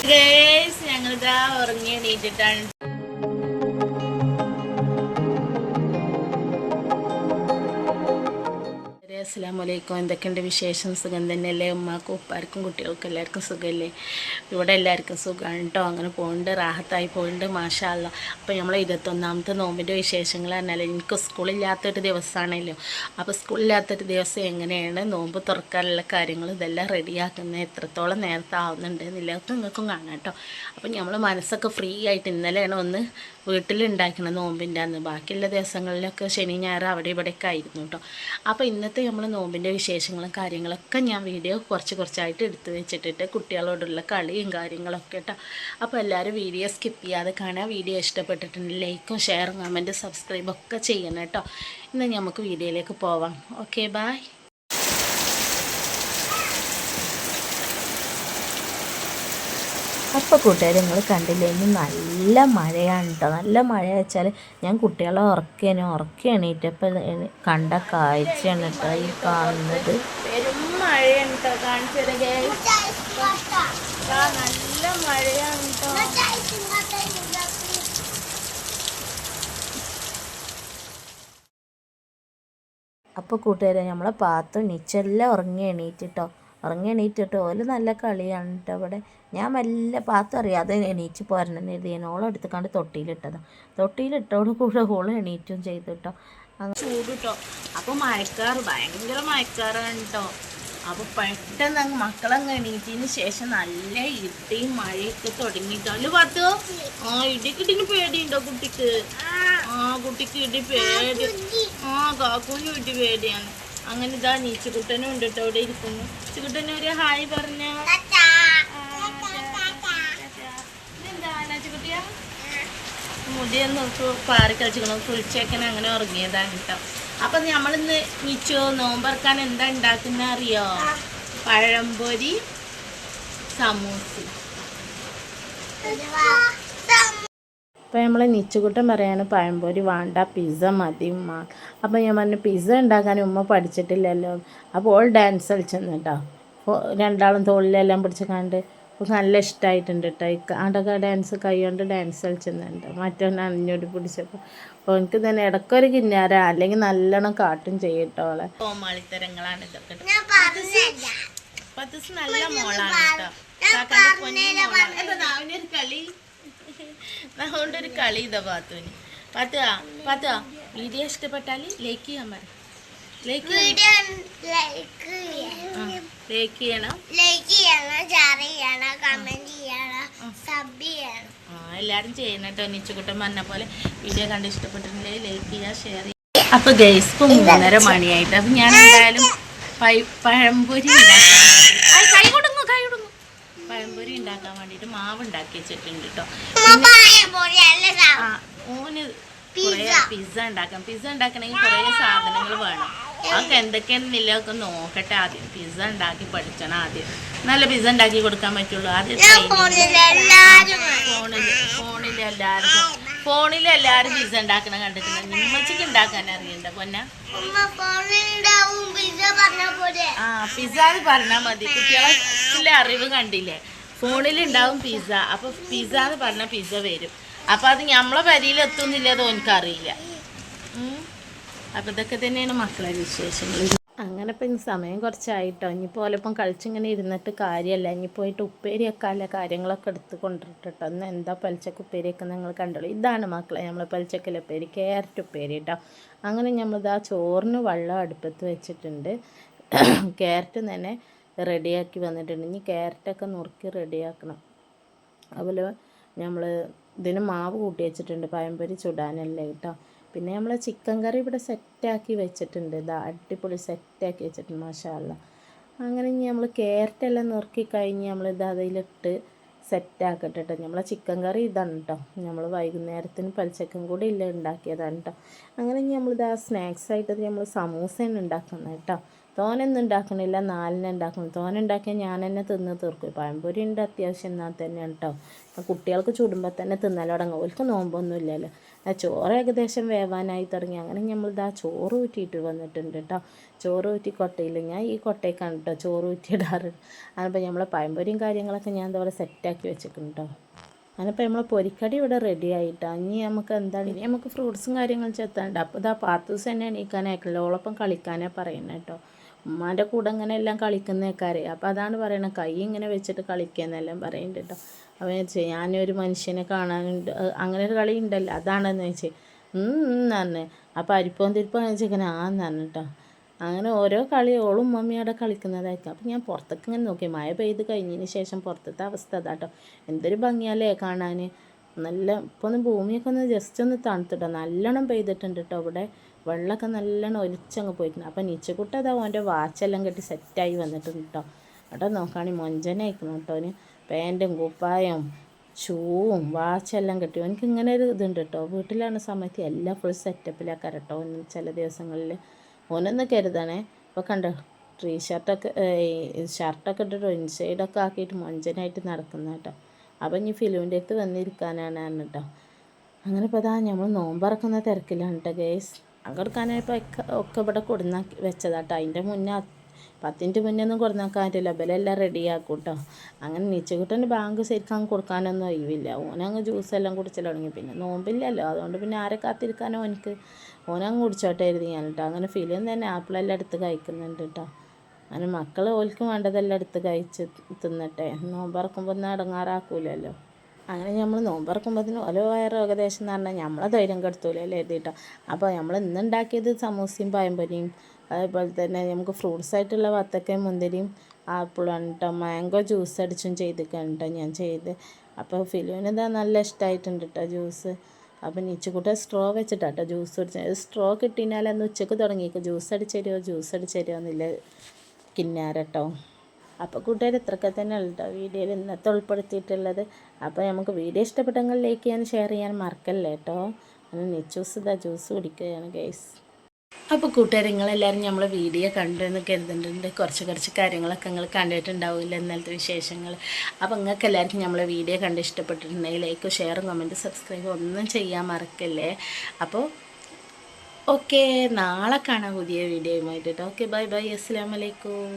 Guys ഞങ്ങളിതാ ഉറങ്ങി എണീറ്റിട്ടാണ്. അസ്സലാമലൈക്കും. എന്തൊക്കെയുണ്ട് വിശേഷം? സുഖം തന്നെയല്ലേ? ഉമ്മാക്കും ഉപ്പാർക്കും കുട്ടികൾക്കും എല്ലാവർക്കും സുഖമല്ലേ? ഇവിടെ എല്ലാവർക്കും സുഖമാണ് കേട്ടോ. അങ്ങനെ പോകുന്നുണ്ട്, റാഹത്തായി പോകുന്നുണ്ട്, മാഷാ അല്ലാ. അപ്പോൾ നമ്മൾ 21ാമത്തെ നോമ്പിൻ്റെ വിശേഷങ്ങൾ പറഞ്ഞാൽ എനിക്ക് സ്കൂളില്ലാത്തൊരു ദിവസമാണല്ലോ. അപ്പോൾ സ്കൂളില്ലാത്തൊരു ദിവസം എങ്ങനെയാണ് നോമ്പ് തുറക്കാനുള്ള കാര്യങ്ങൾ ഇതെല്ലാം റെഡിയാക്കുന്നത്, എത്രത്തോളം നേരത്തെ ആവുന്നുണ്ട് എന്നുള്ളതൊക്കെ നിങ്ങൾക്കും കാണാം കേട്ടോ. അപ്പോൾ നമ്മൾ മനസ്സൊക്കെ ഫ്രീ ആയിട്ട് ഇന്നലെയാണ് ഒന്ന് വീട്ടിലുണ്ടാക്കണം നോമ്പിൻ്റെ അന്ന്. ബാക്കിയുള്ള ദിവസങ്ങളിലൊക്കെ ശനി ഞായർ അവിടെ ഇവിടെയൊക്കെ ആയിരുന്നു കേട്ടോ. അപ്പോൾ ഇന്നത്തെ നമ്മൾ നോമ്പിൻ്റെ വിശേഷങ്ങളും കാര്യങ്ങളൊക്കെ ഞാൻ വീഡിയോ കുറച്ചായിട്ട് എടുത്തു വെച്ചിട്ടിട്ട് കുട്ടികളോടുള്ള കളിയും കാര്യങ്ങളൊക്കെ കേട്ടോ. അപ്പോൾ എല്ലാവരും വീഡിയോ സ്കിപ്പ് ചെയ്യാതെ കാണാം. വീഡിയോ ഇഷ്ടപ്പെട്ടിട്ടുണ്ടെങ്കിൽ ലൈക്കും ഷെയറും കമൻറ്റും സബ്സ്ക്രൈബും ഒക്കെ ചെയ്യണം കേട്ടോ. ഇന്ന് നമുക്ക് വീഡിയോയിലേക്ക് പോവാം. Okay, bye. അപ്പോൾ കൂട്ടുകാർ നിങ്ങൾ കണ്ടില്ലേ, ഇനി നല്ല മഴയാണ് കേട്ടോ. നല്ല മഴ വെച്ചാൽ ഞാൻ കുട്ടികളെ ഉറക്കി എണീറ്റപ്പോൾ കണ്ട കാഴ്ചയാണ് കേട്ടോ ഈ കാണുന്നത്. പെരും മഴയാണ് കേട്ടോ. കാണിച്ചത് നല്ല മഴയാണ് കേട്ടോ. അപ്പോൾ കൂട്ടുകാരെ നമ്മളെ പാത്തു നിച്ചെല്ലാം ഉറങ്ങി എണീറ്റിട്ടോ ഓല് നല്ല കളിയാണ് കേട്ടോ. അവിടെ ഞാൻ മെല്ലെ പാത്തു അറിയാതെ എണീച്ച് പോരണം എഴുതിയാണ് ഓളെടുത്ത് തൊട്ടിയിലിട്ടോട് കൂടെ ഓള് എണീറ്റും ചെയ്തു കേട്ടോ. ചൂട് കേട്ടോ. അപ്പോൾ ഭയങ്കര മഴക്കാറാണ് കേട്ടോ. അപ്പോൾ പെട്ടെന്ന് അങ്ങ് മക്കളങ്ങ് എണീറ്റതിന് ശേഷം നല്ല ഇടിയും മഴയൊക്കെ തുടങ്ങിയിട്ടോ. അല്ല പത്ത് ഇടിക്കിട്ടിന് പേടിയുണ്ടോ കുട്ടിക്ക്? കുട്ടിക്ക് ഇടി പേടി. കാക്കൂനും ഇടി പേടിയാണ്. അങ്ങനെ ഇതാ നീച്ചുകുട്ടനും ഉണ്ട് കേട്ടോ അവിടെ ഇരിക്കുന്നു. നീച്ചുകുട്ടനും ഒരു ഹായ് പറഞ്ഞ. എന്താ നാച്ചുകുട്ടിയാ? മുടിയൊന്ന് പാറി കളിച്ചിക്കണം, കുളിച്ചേക്കനെ അങ്ങനെ ഉറങ്ങിയതാണ് കേട്ടോ. അപ്പം നമ്മളിന്ന് നീച്ചോ നോമ്പറക്കാൻ എന്താ ഉണ്ടാക്കുന്ന അറിയോ? പഴംപൊരി, സമൂസ. അപ്പോൾ നമ്മൾ നിച്ചുകുട്ടൻ പറയാണ് പഴംപൊരി വേണ്ട, പിസ്സ മതി ഉമ്മ. അപ്പോൾ ഞാൻ പറഞ്ഞു പിസ്സ ഉണ്ടാക്കാൻ ഉമ്മ പഠിച്ചിട്ടില്ലല്ലോ. അപ്പോൾ ഓൾ ഡാൻസ് കളിച്ചെന്ന് കേട്ടോ. രണ്ടാളും തോളിലെല്ലാം പിടിച്ച് കണ്ട് നല്ല ഇഷ്ടമായിട്ടുണ്ട് കേട്ടോ. അടക്ക ഡാൻസ് കൈകൊണ്ട് ഡാൻസ് കളിച്ചെന്നുണ്ട്. മറ്റൊന്ന് അണിഞ്ഞോടി പിടിച്ചപ്പോൾ അപ്പോൾ എനിക്ക് തന്നെ ഇടയ്ക്കൊരു കിന്നാര അല്ലെങ്കിൽ നല്ലോണം കാട്ടും ചെയ്യട്ടോ അവളെ. കോമാളിത്തരങ്ങളാണ് ഇതൊക്കെ. നല്ല മോളാണ് കേട്ടോ. അവനൊരു കളി അതുകൊണ്ടൊരു കളി ഇതാ പാത്തുവിന്. പാത്തുക വീഡിയോ ഇഷ്ടപ്പെട്ടാൽ ലൈക്ക് ചെയ്യാൻ പറ. ലൈക്ക് ചെയ്യണം, എല്ലാവരും ചെയ്യണം കേട്ടോ. നിച്ചുകുട്ടൻ പറഞ്ഞ പോലെ വീഡിയോ കണ്ട് ഇഷ്ടപ്പെട്ടിട്ടുണ്ടെങ്കിൽ ലൈക്ക് ചെയ്യുക, ഷെയർ ചെയ്യുക. അപ്പോൾ ഗൈസ് ഇപ്പോൾ 3:30 മണിയായിട്ട് അപ്പം ഞാൻ എന്തായാലും പഴംപൊരി പഴംപൊരി ഉണ്ടാക്കാൻ വേണ്ടിയിട്ട് മാവ് ഉണ്ടാക്കി വെച്ചിട്ടുണ്ട് കേട്ടോ. ഓന് കുറേ പിസ്സ ഉണ്ടാക്കണമെങ്കിൽ കുറേ സാധനങ്ങൾ വേണം. അതൊക്കെ എന്തൊക്കെയാണെന്നില്ലൊക്കെ നോക്കട്ടെ. ആദ്യം പിസ്സ ഉണ്ടാക്കി പഠിക്കണം. ആദ്യം നല്ല പിസ്സ ഉണ്ടാക്കി കൊടുക്കാൻ പറ്റുള്ളൂ. ആദ്യം ഫോണിൽ എല്ലാവരും പിസ്സ ഉണ്ടാക്കണം കണ്ടിട്ടുണ്ട്. നിമ്മച്ചിക്ക് ഉണ്ടാക്കാൻ അറിയണ്ട പൊന്ന? പിസ്സ എന്ന് പറഞ്ഞാൽ മതി. കുട്ടികളെ അറിവ് കണ്ടില്ലേ, ഫോണിലുണ്ടാവും പിസ്സ. അപ്പോൾ പിസ്സ എന്ന് പറഞ്ഞാൽ പിസ്സ വരും. അപ്പോൾ അത് നമ്മളെ പരിയിലെത്തുന്നില്ല, അത് എനിക്കറിയില്ല. അപ്പോൾ ഇതൊക്കെ തന്നെയാണ് മക്കളെ വിശേഷങ്ങൾ. അങ്ങനെ ഇപ്പം ഇനി സമയം കുറച്ചായിട്ടോ. ഇനിയിപ്പോൾ ഓലപ്പം കളിച്ചിങ്ങനെ ഇരുന്നിട്ട് കാര്യമല്ല. ഇനി പോയിട്ട് ഉപ്പേരിയൊക്കെ അല്ല കാര്യങ്ങളൊക്കെ എടുത്ത് കൊണ്ടിട്ടോ. ഇന്ന് എന്താ പലിച്ചക്ക് ഉപ്പേരിയൊക്കെ നിങ്ങൾ കണ്ടോളൂ. ഇതാണ് മക്കളെ നമ്മൾ പലിച്ചക്കൽ ഉപ്പേരി, ക്യാരറ്റ് ഉപ്പേരി കേട്ടോ. അങ്ങനെ നമ്മളിതാ ചോറിന് വെള്ളം അടുപ്പത്ത് വെച്ചിട്ടുണ്ട്. ക്യാരറ്റ് തന്നെ റെഡിയാക്കി വന്നിട്ടുണ്ട്. ഇനി ക്യാരറ്റൊക്കെ നുറുക്കി റെഡിയാക്കണം. അതുപോലെ നമ്മൾ ഇതിന് മാവ് കൂട്ടി വെച്ചിട്ടുണ്ട് പഴംപൊരി ചുടാനല്ലേ കേട്ടോ. പിന്നെ നമ്മൾ ചിക്കൻ കറി ഇവിടെ സെറ്റാക്കി വെച്ചിട്ടുണ്ട്. ഇതാ അടിപൊളി സെറ്റാക്കി വെച്ചിട്ടുണ്ട്, മാഷാ അല്ലാ. അങ്ങനെ ഇനി നമ്മൾ ക്യാരറ്റെല്ലാം നുറുക്കി കഴിഞ്ഞ് നമ്മളിത് അതിലിട്ട് സെറ്റാക്കട്ടെ കേട്ടോ. നമ്മളെ ചിക്കൻ കറി ഇതാണ് കേട്ടോ. നമ്മൾ വൈകുന്നേരത്തിന് പലിച്ചക്കും കൂടി ഉണ്ടാക്കിയതാണ് കേട്ടോ. അങ്ങനെ ഇനി നമ്മളിത് സ്നാക്സായിട്ട് നമ്മൾ സമൂസയാണ് ഉണ്ടാക്കുന്നത് കേട്ടോ. തോനൊന്നും ഉണ്ടാക്കണില്ല, 4 ഉണ്ടാക്കണം. തോന ഉണ്ടാക്കിയാൽ ഞാൻ തന്നെ തിന്ന് തീർക്കും. പഴംപൊരി ഉണ്ട് അത്യാവശ്യം എന്നാൽ തന്നെയാണ് കേട്ടോ. കുട്ടികൾക്ക് ചുടുമ്പോൾ തന്നെ തിന്നൽ തുടങ്ങും. ഓൽക്ക് നോമ്പൊന്നും ഇല്ലല്ലോ. ചോറ് ഏകദേശം വേവാനായി തുടങ്ങി. അങ്ങനെ നമ്മളിതാ ചോറ് ഊറ്റിയിട്ട് വന്നിട്ടുണ്ട് കേട്ടോ. ചോറ് ഊറ്റി കൊട്ടയിൽ, ഞാൻ ഈ കൊട്ടയ്ക്കാണ് കേട്ടോ ചോറ് ഊറ്റിയിടാറ്. അതിപ്പോൾ നമ്മളെ പഴംപൊരിയും കാര്യങ്ങളൊക്കെ ഞാൻ ഇതുപോലെ സെറ്റാക്കി വെച്ചിട്ടുണ്ട് കേട്ടോ. അതിനിപ്പോൾ നമ്മൾ പൊരിക്കടി ഇവിടെ റെഡി ആയിട്ടാണ്. ഇനി നമുക്ക് എന്താണ്, ഇനി നമുക്ക് ഫ്രൂട്ട്സും കാര്യങ്ങളും ചെത്താണ്ട്. അപ്പോൾ ഇതാ പാത്തൂസ് തന്നെ എണീക്കാനായിട്ടില്ല, ഓളൊപ്പം കളിക്കാനേ പറയുന്നത് കേട്ടോ. ഉമ്മാൻ്റെ കൂടെ ഇങ്ങനെ എല്ലാം കളിക്കുന്നേക്കാരെ. അപ്പോൾ അതാണ് പറയണത്, കൈ ഇങ്ങനെ വെച്ചിട്ട് കളിക്കുകയെന്നെല്ലാം പറയുന്നുണ്ട് കേട്ടോ. അപ്പോൾ ഞാനൊരു മനുഷ്യനെ കാണാനുണ്ട്, അങ്ങനെ ഒരു കളി ഉണ്ടല്ലോ, അതാണെന്ന് വെച്ച് പറഞ്ഞു. അപ്പോൾ അരിപ്പവും തിരിപ്പം വെച്ചിങ്ങനെ ആന്ന് പറഞ്ഞു കേട്ടോ. അങ്ങനെ ഓരോ കളി ഓളും മമ്മിയും അവിടെ കളിക്കുന്നതായിരിക്കും. അപ്പോൾ ഞാൻ പുറത്തേക്ക് ഇങ്ങനെ നോക്കി, മഴ പെയ്ത് കഴിഞ്ഞതിന് ശേഷം പുറത്തത്തെ അവസ്ഥ അതാട്ടോ. എന്തൊരു ഭംഗിയല്ലേ കാണാൻ. നല്ല ഇപ്പോൾ ഒന്ന് ഭൂമിയൊക്കെ ഒന്ന് ജസ്റ്റ് ഒന്ന് തണുത്തിട്ടോ, നല്ലോണം പെയ്തിട്ടുണ്ട് കേട്ടോ. ഇവിടെ വെള്ളമൊക്കെ നല്ലോണം ഒലിച്ചങ്ങ് പോയിട്ടുണ്ട്. അപ്പോൾ നിച്ചക്കുട്ട അതാ ഓൻ്റെ വാച്ചെല്ലാം കെട്ടി സെറ്റായി വന്നിട്ടുണ്ട് കേട്ടോ. അവിടെ നോക്കുകയാണെങ്കിൽ മൊഞ്ചനായിരിക്കണം കേട്ടോ. അവന് പാൻറ്റും കുപ്പായം ഷൂവും വാച്ചെല്ലാം കെട്ടി. എനിക്ക് ഇങ്ങനെ ഒരു ഇതുണ്ട് കേട്ടോ. വീട്ടിലാണ് സമയത്ത് എല്ലാം ഫുൾ സെറ്റപ്പിലാക്കാം കേട്ടോ. ചില ദിവസങ്ങളിൽ ഓനൊന്ന് കരുതണേ. ഇപ്പോൾ കണ്ടോ ഷർട്ടൊക്കെ ഇട്ടിട്ട് ഇൻസൈഡൊക്കെ ആക്കിയിട്ട് മൊഞ്ചനായിട്ട് നടക്കുന്ന കേട്ടോ. അപ്പം ഇനി ഫിലുവിൻ്റെ അടുത്ത് വന്നിരിക്കാനാണ് കേട്ടോ. അങ്ങനെ ഇപ്പോൾ അതാ നമ്മൾ നോമ്പറക്കുന്ന തിരക്കിലാണ് കേട്ടോ ഗേസ്. അങ്ങെടുക്കാനായപ്പോൾ ഒക്കെ ഇവിടെ കൊടുന്നാക്കി വെച്ചതാട്ടോ. അതിൻ്റെ മുന്നേ 10 മിനിറ്റ് മുന്നേ ഒന്നും കൊടുന്നാക്കാൻ പറ്റില്ല, ബലെല്ലാം റെഡിയാക്കും കേട്ടോ. അങ്ങനെ നിച്ചക്കുട്ടൻ്റെ ബാങ്ക് ശരിക്കും കൊടുക്കാനൊന്നും ഒഴിവില്ല. ഓനങ്ങ് ജ്യൂസെല്ലാം കുടിച്ചല്ലോ തുടങ്ങി. പിന്നെ നോമ്പില്ലല്ലോ, അതുകൊണ്ട് പിന്നെ ആരെ കാത്തിരിക്കാനോ എനിക്ക്. ഓനങ്ങ് കുടിച്ചോട്ടെ എഴുതി ഞാൻ കേട്ടോ. അങ്ങനെ ഫിലിം തന്നെ ആപ്പിളെല്ലാം എടുത്ത് കഴിക്കുന്നുണ്ട് കേട്ടോ. അങ്ങനെ മക്കൾ ഓൽക്കും വേണ്ടതെല്ലാം എടുത്ത് കഴിച്ച് തിന്നട്ടെ. നോമ്പറക്കുമ്പോൾ ഒന്നും അടങ്ങാറാക്കൂലല്ലോ. അങ്ങനെ നമ്മൾ നോമ്പറക്കുമ്പോഴത്തേനും ഓരോ വയറ് ഏകദേശം എന്ന് പറഞ്ഞാൽ നമ്മളെ ധൈര്യം കെടുത്തൂലല്ലേ എഴുതിയിട്ടോ. അപ്പോൾ നമ്മൾ ഇന്നുണ്ടാക്കിയത് സമൂസയും പഴംപൊരിയും, അതേപോലെ തന്നെ നമുക്ക് ഫ്രൂട്ട്സ് ആയിട്ടുള്ള വത്തക്കയും മുന്തിരിയും ആപ്പിളാണ് കേട്ടോ. മാംഗോ ജ്യൂസ് അടിച്ചും ചെയ്തിട്ടാണ് കേട്ടോ ഞാൻ ചെയ്ത്. അപ്പോൾ ഫിലുവിന് ഇതാ നല്ല ഇഷ്ടമായിട്ടുണ്ട് കേട്ടോ ജ്യൂസ്. അപ്പം നിച്ചക്കുട്ട സ്ട്രോ വെച്ചിട്ടാട്ടോ ജ്യൂസ് കുടിച്ചത്. സ്ട്രോ കിട്ടിയാൽ അന്ന് ഉച്ചക്ക് തുടങ്ങിയേക്കും ജ്യൂസ് അടിച്ചരുമോ എന്നില്ല കിന്നാരട്ടോ. അപ്പോൾ കൂട്ടുകാർ ഇത്രയൊക്കെ തന്നെ കേട്ടോ വീഡിയോയിൽ ഇന്നത്തെ ഉൾപ്പെടുത്തിയിട്ടുള്ളത്. അപ്പോൾ നമുക്ക് വീഡിയോ ഇഷ്ടപ്പെട്ടെങ്കിൽ ലൈക്ക് ചെയ്യാൻ ഷെയർ ചെയ്യാൻ മറക്കല്ലേ കേട്ടോ. അങ്ങനെ നിച്ചൂസ് ഇതാ ജ്യൂസ് കുടിക്കുകയാണ് ഗൈസ്. അപ്പോൾ കൂട്ടുകാർ നിങ്ങളെല്ലാവരും നമ്മളെ വീഡിയോ കണ്ടു എന്ന് കരുതുന്നുണ്ട്. കുറച്ച് കാര്യങ്ങളൊക്കെ നിങ്ങൾ കണ്ടിട്ടുണ്ടാവില്ല ഇന്നലത്തെ വിശേഷങ്ങൾ. അപ്പോൾ നിങ്ങൾക്ക് എല്ലാവർക്കും നമ്മളെ വീഡിയോ കണ്ട് ഇഷ്ടപ്പെട്ടിട്ടുണ്ടെങ്കിൽ ലൈക്ക് ഷെയറും കമൻറ്റ് സബ്സ്ക്രൈബ് ഒന്നും ചെയ്യാൻ മറക്കല്ലേ. അപ്പോൾ ഓക്കെ, നാളെ കാണാം പുതിയ വീഡിയോയുമായിട്ട്. ഓക്കെ, ബൈ ബൈ, അസ്സലാമു അലൈക്കും.